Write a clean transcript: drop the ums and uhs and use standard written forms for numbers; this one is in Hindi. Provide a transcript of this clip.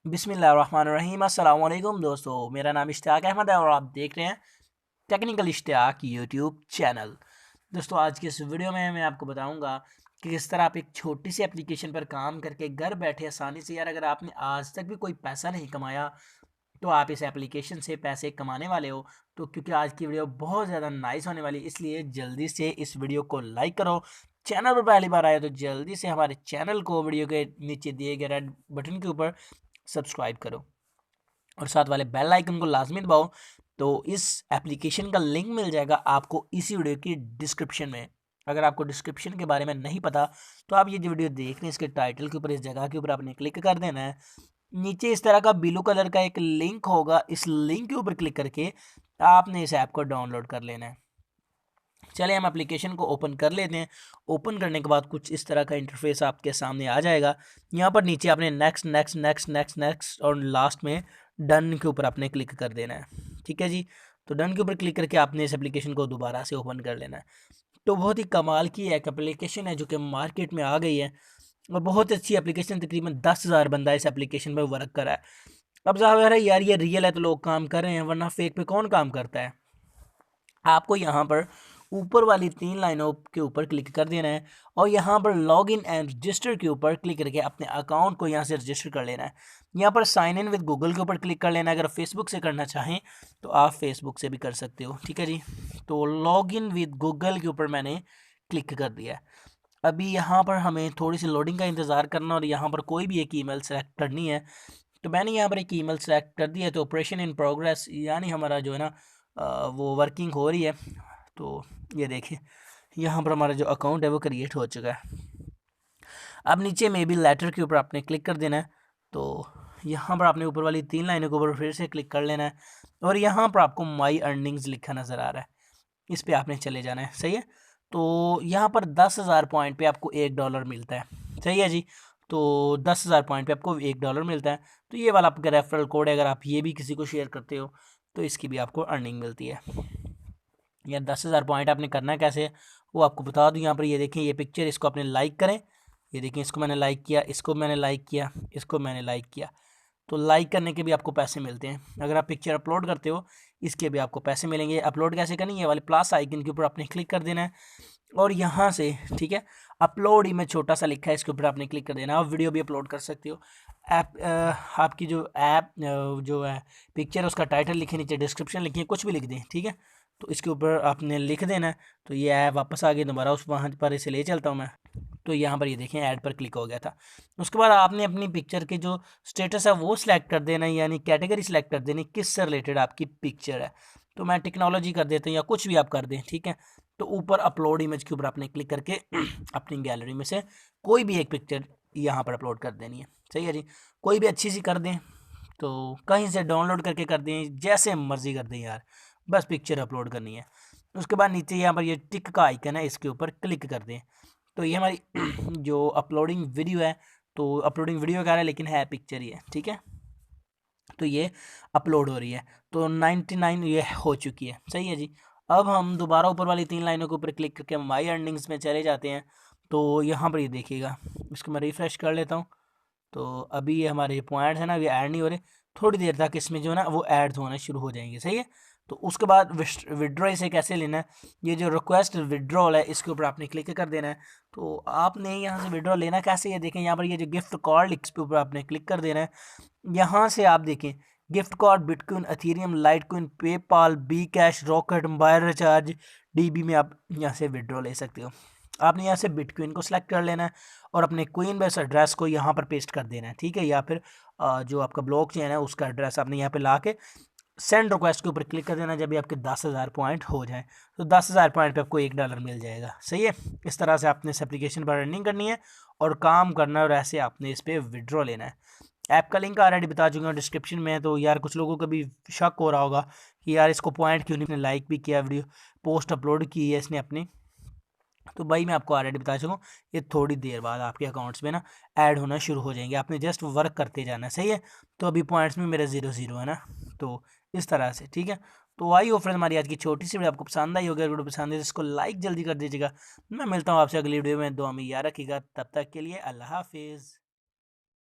बिस्मिल्लाहिर्रहमानिर्रहीम। अस्सलाम वालेकुम दोस्तों, मेरा नाम इश्तियाक अहमद है और आप देख रहे हैं टेक्निकल इश्तियाक यूट्यूब चैनल। दोस्तों, आज की इस वीडियो में मैं आपको बताऊंगा कि किस तरह आप एक छोटी सी एप्लीकेशन पर काम करके घर बैठे आसानी से, यार अगर आपने आज तक भी कोई पैसा नहीं कमाया तो आप इस एप्लीकेशन से पैसे कमाने वाले हो। तो क्योंकि आज की वीडियो बहुत ज़्यादा नाइस होने वाली, इसलिए जल्दी से इस वीडियो को लाइक करो। चैनल पर पहली बार आए तो जल्दी से हमारे चैनल को वीडियो के नीचे दिए गए रेड बटन के ऊपर सब्सक्राइब करो और साथ वाले बेल आइकन को लाजमी दबाओ। तो इस एप्लीकेशन का लिंक मिल जाएगा आपको इसी वीडियो की डिस्क्रिप्शन में। अगर आपको डिस्क्रिप्शन के बारे में नहीं पता तो आप ये जो वीडियो देख रहे हैं इसके टाइटल के ऊपर, इस जगह के ऊपर आपने क्लिक कर देना है। नीचे इस तरह का ब्लू कलर का एक लिंक होगा, इस लिंक के ऊपर क्लिक करके आपने इस ऐप को डाउनलोड कर लेना है। चलिए हम एप्लीकेशन को ओपन कर लेते हैं। ओपन करने के बाद कुछ इस तरह का इंटरफेस आपके सामने आ जाएगा। यहाँ पर नीचे आपने next next next next next और लास्ट में डन के ऊपर आपने क्लिक कर देना है। ठीक है जी, तो डन के ऊपर क्लिक करके आपने इस एप्लीकेशन को दोबारा से ओपन कर लेना है। तो बहुत ही कमाल की एक एप्लीकेशन है जो कि मार्केट में आ गई है और बहुत अच्छी एप्लीकेशन। तकरीबन 10,000 बंदा इस एप्लीकेशन पर वर्क करा है। अब ज़ाहिर है यार, ये रियल है तो लोग काम कर रहे हैं, वरना फेक पे कौन काम करता है। आपको यहाँ पर ऊपर वाली 3 लाइनों के ऊपर क्लिक कर देना है और यहाँ पर लॉग इन एंड रजिस्टर के ऊपर क्लिक करके अपने अकाउंट को यहाँ से रजिस्टर कर लेना है। यहाँ पर साइन इन विद गूगल के ऊपर क्लिक कर लेना है। अगर फेसबुक से करना चाहें तो आप फेसबुक से भी कर सकते हो। ठीक है जी, तो लॉग इन विद गूगल के ऊपर मैंने क्लिक कर दिया है। अभी यहाँ पर हमें थोड़ी सी लोडिंग का इंतज़ार करना और यहाँ पर कोई भी एक ईमेल सेलेक्ट करनी है। तो मैंने यहाँ पर एक ईमेल सेलेक्ट कर दिया है। तो ऑपरेशन इन प्रोग्रेस, यानी हमारा जो है ना वो वर्किंग हो रही है। तो ये देखिए, यहाँ पर हमारा जो अकाउंट है वो क्रिएट हो चुका है। अब नीचे मे बी लेटर के ऊपर आपने क्लिक कर देना है। तो यहाँ पर आपने ऊपर वाली 3 लाइनों के ऊपर फिर से क्लिक कर लेना है और यहाँ पर आपको माई अर्निंग्स लिखा नज़र आ रहा है, इस पर आपने चले जाना है। सही है, तो यहाँ पर 10,000 पॉइंट पे आपको $1 मिलता है। सही है जी, तो 10,000 पॉइंट पे आपको $1 मिलता है। तो ये वाला आपका रेफरल कोड है, अगर आप ये भी किसी को शेयर करते हो तो इसकी भी आपको अर्निंग मिलती है। या 10,000 पॉइंट आपने करना है कैसे, वो आपको बता दूँ। यहाँ पर ये देखें, ये पिक्चर, इसको आपने लाइक करें। ये देखें, इसको मैंने लाइक किया, इसको मैंने लाइक किया, इसको मैंने लाइक किया। तो लाइक करने के भी आपको पैसे मिलते हैं। अगर आप पिक्चर अपलोड करते हो इसके भी आपको पैसे मिलेंगे। अपलोड कैसे करनी है, ये वाले प्लस आइकन के ऊपर आपने क्लिक कर देना है और यहाँ से ठीक है, अपलोड इमेज छोटा सा लिखा है, इसके ऊपर आपने क्लिक कर देना है। आप वीडियो भी अपलोड कर सकते हो। ऐप आपकी जो ऐप जो है पिक्चर, उसका टाइटल लिखे, नीचे डिस्क्रिप्शन लिखिए, कुछ भी लिख दें। ठीक है, तो इसके ऊपर आपने लिख देना है। तो ये ऐप वापस आ गई, दोबारा उस वहाँ पर इसे ले चलता हूँ मैं। तो यहाँ पर ये देखें, ऐड पर क्लिक हो गया था। उसके बाद आपने अपनी पिक्चर के जो स्टेटस है वो सिलेक्ट कर देना है, यानी कैटेगरी सिलेक्ट कर देनी किस से रिलेटेड आपकी पिक्चर है। तो मैं टेक्नोलॉजी कर देता हूँ या कुछ भी आप कर दें। ठीक है, तो ऊपर अपलोड इमेज के ऊपर आपने क्लिक करके अपनी गैलरी में से कोई भी एक पिक्चर यहाँ पर अपलोड कर देनी है। सही है जी, कोई भी अच्छी सी कर दें, तो कहीं से डाउनलोड करके कर दें, जैसे मर्जी कर दें यार, बस पिक्चर अपलोड करनी है। उसके बाद नीचे यहाँ पर ये टिक का आइकन है, इसके ऊपर क्लिक कर दें। तो ये हमारी जो अपलोडिंग वीडियो है, तो अपलोडिंग वीडियो कह रहा है लेकिन है पिक्चर ही है। ठीक है, तो ये अपलोड हो रही है। तो 99 ये हो चुकी है। सही है जी, अब हम दोबारा ऊपर वाली 3 लाइनों के ऊपर क्लिक करके माई अर्निंग्स में चले जाते हैं। तो यहाँ पर ये देखिएगा, इसको मैं रिफ़्रेश कर लेता हूँ। तो अभी ये हमारे पॉइंट्स हैं ना, ये ऐड नहीं हो रहे। थोड़ी देर तक इसमें जो है ना वो ऐड होना शुरू हो जाएंगे। सही है, तो उसके बाद विड्रॉ इसे कैसे लेना है, ये जो रिक्वेस्ट विड्रॉल है इसके ऊपर आपने क्लिक कर देना है। तो आपने यहाँ से विड्रॉ लेना कैसे, ये देखें यहाँ पर ये जो गिफ्ट कार्ड, इसके ऊपर आपने क्लिक कर देना है। यहाँ से आप देखें, gift card, bitcoin, Ethereum, litecoin, PayPal, bKash, Rocket, mobile recharge, DB में आप यहाँ से विड्रॉ ले सकते हो। आपने यहाँ से बिटकॉइन को सिलेक्ट कर लेना है और अपने कोइन बेस एड्रेस को यहाँ पर पेस्ट कर देना है। ठीक है, या फिर जो आपका ब्लॉक चेन है उसका एड्रेस आपने यहाँ पे ला के सेंड रिक्वेस्ट के ऊपर क्लिक कर देना। जब भी आपके 10,000 पॉइंट हो जाए तो 10,000 पॉइंट पे आपको $1 मिल जाएगा। सही है, इस तरह से आपने इस एप्लीकेशन पर रनिंग करनी है और काम करना है और ऐसे आपने इस पर विड्रॉ लेना है। ऐप का लिंक ऑलरेडी बता चुका हूँ डिस्क्रिप्शन में। तो यार कुछ लोगों को भी शक हो रहा होगा कि यार इसको पॉइंट क्यों नहीं, लाइक भी किया, वीडियो पोस्ट अपलोड की है इसने अपनी। तो भाई मैं आपको ऑलरेडी बता चुका हूँ, ये थोड़ी देर बाद आपके अकाउंट्स में ना ऐड होना शुरू हो जाएंगे। आपने जस्ट वर्क करते जाना है। सही है, तो अभी पॉइंट्स में मेरे 0 है ना, तो इस तरह से। ठीक है, तो आई हो फ्रेंड, हमारी आज की छोटी सी वीडियो आपको पसंद आई होगी। अगर वीडियो पसंद है तो इसको लाइक जल्दी कर दीजिएगा। मैं मिलता हूँ आपसे अगली वीडियो में, दुआ में याद रखिएगा। तब तक के लिए अल्लाह हाफिज़।